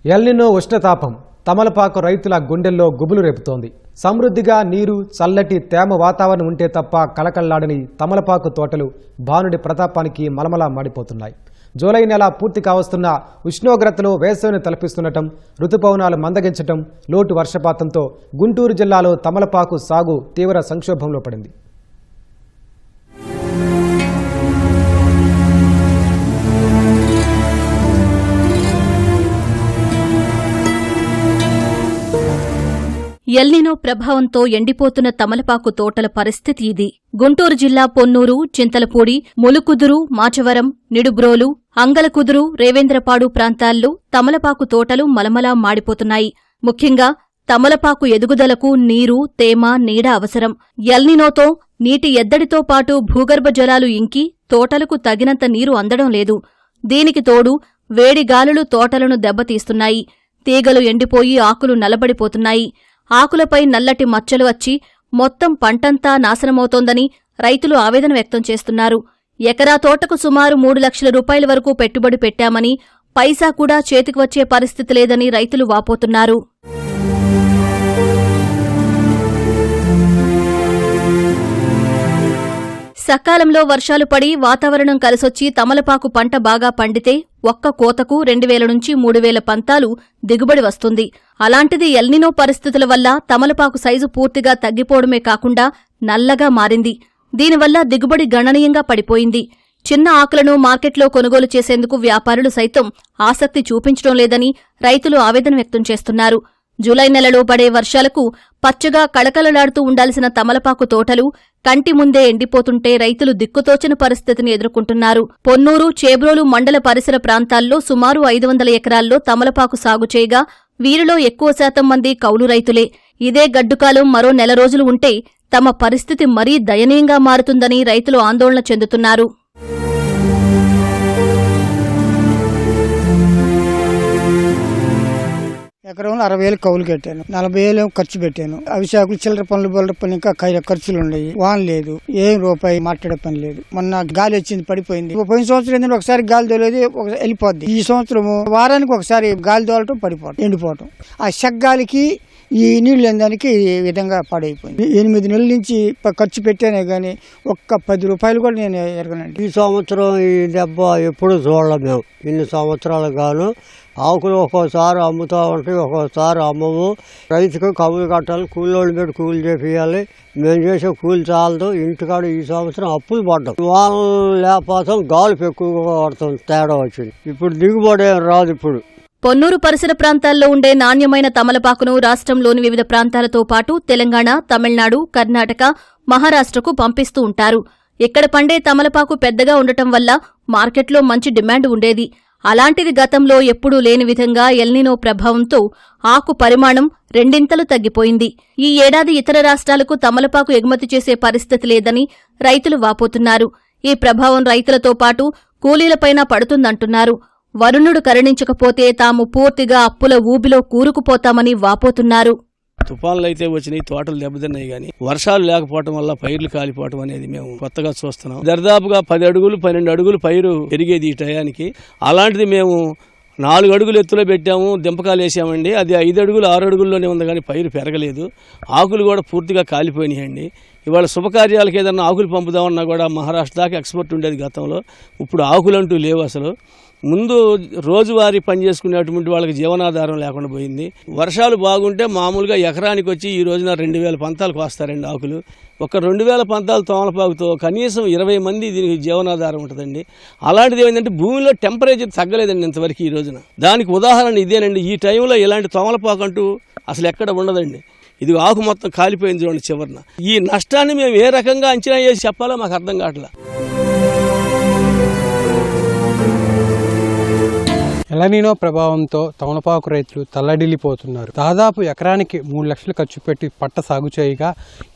El Niño ఉష్ణతాపం తమలపాకు రైతుల గుండెల్లో గుబులు రేపుతోంది. సమృద్ధిగా నీరు, చల్లటి తేమ వాతావరణం ఉంటే తప్ప కళకళ్లాడని తమలపాకు తోటలు భానుడి ప్రతాపానికి మలమలా మాడిపోతున్నాయి. జూలై నెల పూర్తి కావస్తున్న ఉష్ణోగ్రతలు వేసవిని తలపిస్తుండటం, రుతుపవనాలు మందగించటం, లోటు వర్షపాతంతో గుంటూరు జిల్లాలో తమలపాకు సాగు తీవ్ర సంక్షోభంలో పడింది. ఎల్నినో ప్రభావంతో ఎండిపోతున్న తమలపాకు తోటల పరిస్థితి ఇది. గుంటూరు జిల్లా పొన్నూరు, చింతలపూడి, ములుకుదురు, మాచవరం, నిడుబ్రోలు, అంగలకుదురు, రేవేంద్రపాడు ప్రాంతాల్లో తమలపాకు తోటలు మలమలా మాడిపోతున్నాయి. ముఖ్యంగా తమలపాకు ఎదుగుదలకు నీరు, తేమ, నీడ అవసరం. ఎల్నినోతో నీటి ఎద్దడితో పాటు భూగర్భ జలాలు ఇంకి తోటలకు తగినంత నీరు అందడం లేదు. దీనికి తోడు వేడి గాలులు తోటలను దెబ్బతీస్తున్నాయి. తీగలు ఎండిపోయి ఆకులు నల్లబడిపోతున్నాయి. ఆకులపై నల్లటి మచ్చలు వచ్చి మొత్తం పంటంతా నాశనమవుతోందని రైతులు ఆవేదన వ్యక్తం చేస్తున్నారు. ఎకరా తోటకు సుమారు 3 లక్షల రూపాయల వరకు పెట్టుబడి పెట్టామని, పైసా కూడా చేతికి వచ్చే పరిస్థితి లేదని రైతులు వాపోతున్నారు. సకాలంలో వర్షాలు పడి వాతావరణం కలిసొచ్చి తమలపాకు పంట బాగా పండితే ఒక్క కోతకు 2000 నుంచి 3000 పంతాలు దిగుబడి వస్తుంది. అలాంటిది ఎల్నినో పరిస్థితుల వల్ల తమలపాకు సైజు పూర్తిగా తగ్గిపోవడమే కాకుండా నల్లగా మారింది. దీనివల్ల దిగుబడి గణనీయంగా పడిపోయింది. చిన్న ఆకులను మార్కెట్లో కొనుగోలు చేసేందుకు వ్యాపారులు సైతం ఆసక్తి చూపించడం లేదని రైతులు ఆవేదన వ్యక్తం చేస్తున్నారు. జూలై నెలలో పడే వర్షాలకు పచ్చగా కళకళలాడుతూ ఉండాల్సిన తమలపాకు తోటలు కంటి ముందే ఎండిపోతుంటే రైతులు దిక్కుతోచని పరిస్థితిని ఎదుర్కొంటున్నారు. పొన్నూరు, చేబ్రోలు మండల పరిసర ప్రాంతాల్లో సుమారు 500 ఎకరాల్లో తమలపాకు సాగు చేయగా వీరిలో ఎక్కువ శాతం మంది కౌలు రైతులే. ఇదే గడ్డుకాలం మరో నెల రోజులు ఉంటే తమ పరిస్థితి మరీ దయనీయంగా మారుతుందని రైతులు ఆందోళన చెందుతున్నారు. ఎకరంలో 60,000 కౌలు కట్టాను, 40,000 ఖర్చు పెట్టాను. అవిశాఖలు చిల్లర పనులు బొల్లర పనులు ఇంకా ఖర్చులు ఉన్నాయి. వాన లేదు, ఏం రూపాయి మాట్లాడే పని లేదు. మొన్న గాలి వచ్చింది, పడిపోయింది. పోయిన సంవత్సరం ఏంటంటే ఒకసారి గాలి తోలేది వెళ్ళిపోద్ది. ఈ సంవత్సరం వారానికి ఒకసారి గాలి తోలటం, పడిపోవటం, ఎండిపోవటం. ఆ షగ్గాలికి ఈ నీళ్లు దానికి ఈ విధంగా పాడైపోయింది. 8 నెలల నుంచి ఖర్చు పెట్టానే గానీ ఒక్క 10 రూపాయలు కూడా నేను ఎరగనండి. ఈ సంవత్సరం ఈ దెబ్బ ఎప్పుడు చూడలేం మేము. ఇన్ని సంవత్సరాలు గాను ఆకులు ఒక్కోసారి అమ్ముతూ ఉంటాయి, ఒక్కోసారి అమ్మము. రైతుకు కవులు కట్టాలి, కూలోళ్ళు పెట్టి కూలి చేపియాలి. మేము చేసే కూలి చాలదు. ఇంటికాడ ఈ సంవత్సరం అప్పులు పడ్డాం. వాన లేకపోతాం, గాలుపు ఎక్కువగా పడతాం, తేడా వచ్చింది. ఇప్పుడు దిగుబడి రాదు. ఇప్పుడు పొన్నూరు పరిసర ప్రాంతాల్లో ఉండే నాణ్యమైన తమలపాకును రాష్ట్రంలోని వివిధ ప్రాంతాలతో పాటు తెలంగాణ, తమిళనాడు, కర్ణాటక, మహారాష్ట్రకు పంపిస్తూ ఉంటారు. ఇక్కడ పండే తమలపాకు పెద్దగా ఉండటం వల్ల మార్కెట్లో మంచి డిమాండ్ ఉండేది. అలాంటిది గతంలో ఎప్పుడూ లేని విధంగా ఎల్నినో ప్రభావంతో ఆకు పరిమాణం 2 తగ్గిపోయింది. ఈ ఏడాది ఇతర రాష్ట్రాలకు తమలపాకు ఎగుమతి చేసే పరిస్థితి లేదని రైతులు వాపోతున్నారు. ఈ ప్రభావం రైతులతో పాటు కూలీలపైన పడుతుందంటున్నారు. వరుణుడు కరుణించకపోతే తాము పూర్తిగా అప్పుల ఊబిలో కూరుకుపోతామని వాపోతున్నారు. తుఫాన్లు అయితే వచ్చినాయి, తోటలు దెబ్బతిన్నాయి. కానీ వర్షాలు లేకపోవడం వల్ల పైర్లు కాలిపోవడం అనేది మేము కొత్తగా చూస్తున్నాం. దరిదాపుగా 10 అడుగులు 12 అడుగులు పైరు పెరిగేది ఈ టయానికి. అలాంటిది మేము 4 అడుగులు ఎత్తులో పెట్టాము, దింపకాలు వేసామండి. అది 5 అడుగులు 6 అడుగుల్లోనే ఉంది, కానీ పైరు పెరగలేదు. ఆకులు కూడా పూర్తిగా కాలిపోయినాయండి. ఇవాళ శుభకార్యాలకు ఏదన్నా ఆకులు పంపుదామన్నా కూడా మహారాష్ట్ర దాకా ఎక్స్పోర్ట్ ఉండేది గతంలో. ఇప్పుడు ఆకులంటూ లేవు. అసలు ముందు రోజువారీ పని చేసుకునేటువంటి వాళ్ళకి జీవనాధారం లేకుండా పోయింది. వర్షాలు బాగుంటే మామూలుగా ఎకరానికి వచ్చి ఈ రోజున 2000 పంతాలకు వస్తారండి ఆకులు. ఒక 2000 పంతాలు తోమలపాకుతో కనీసం 20 మంది దీనికి జీవనాధారం ఉంటుందండి. అలాంటిది ఏమైందంటే భూమిలో టెంపరేచర్ తగ్గలేదండి ఇంతవరకు ఈ రోజున. దానికి ఉదాహరణ ఇదేనండి. ఈ టైంలో ఇలాంటి తోమలపాకు అంటూ అసలు ఎక్కడ ఉండదండి. ఇది ఆకు మొత్తం కాలిపోయింది చూడండి చివరిన. ఈ నష్టాన్ని మేము ఏ రకంగా అంచనా వేసి చెప్పాలో మాకు అర్థం కావట్లా. ఎల్నినో ప్రభావంతో తమలపాకు రైతులు తల్లడిల్లిపోతున్నారు. దాదాపు ఎకరానికి 3 లక్షలు ఖర్చు పెట్టి పంట సాగు చేయగా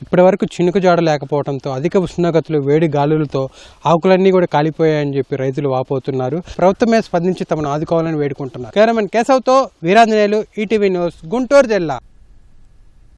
ఇప్పటి వరకు చినుకు జాడ లేకపోవడంతో అధిక ఉష్ణోగ్రతలు, వేడి గాలులతో ఆకులన్నీ కూడా కాలిపోయాయని చెప్పి రైతులు వాపోతున్నారు. ప్రభుత్వమే స్పందించి తమను ఆదుకోవాలని వేడుకుంటున్నారు. కెమెరామెన్ కేశవ్తో వీరాంజనేయులు, ఈటీవీ న్యూస్, గుంటూరు జిల్లా.